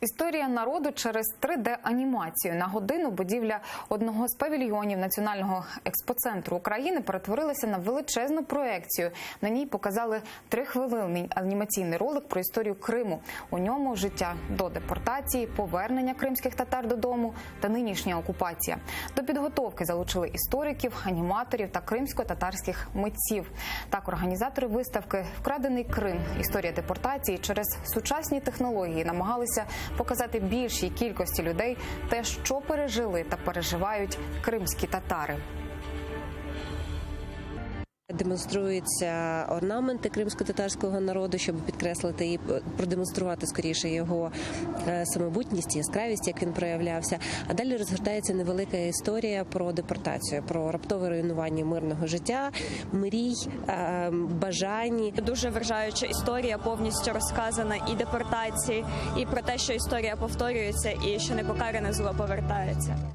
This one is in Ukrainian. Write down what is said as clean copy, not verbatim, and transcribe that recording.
Історія народу через 3D-анімацію. На годину будівля одного з павільйонів Національного експоцентру України перетворилася на величезну проекцію. На ній показали 3-хвилинний анімаційний ролик про історію Криму. У ньому життя до депортації, повернення кримських татар додому та нинішня окупація. До підготовки залучили істориків, аніматорів та кримсько-татарських митців. Так, організатори виставки «Вкрадений Крим. Історія депортації» через сучасні технології намагалися показати більшій кількості людей те, що пережили та переживають кримські татари. Демонструються орнаменти кримсько-татарського народу, щоб підкреслити і продемонструвати скоріше його самобутність, яскравість, як він проявлявся. А далі розгортається невелика історія про депортацію, про раптове руйнування мирного життя, мрій, бажань. Дуже вражаюча історія, повністю розказана і депортації, і про те, що історія повторюється, і що непокаране зло повертається.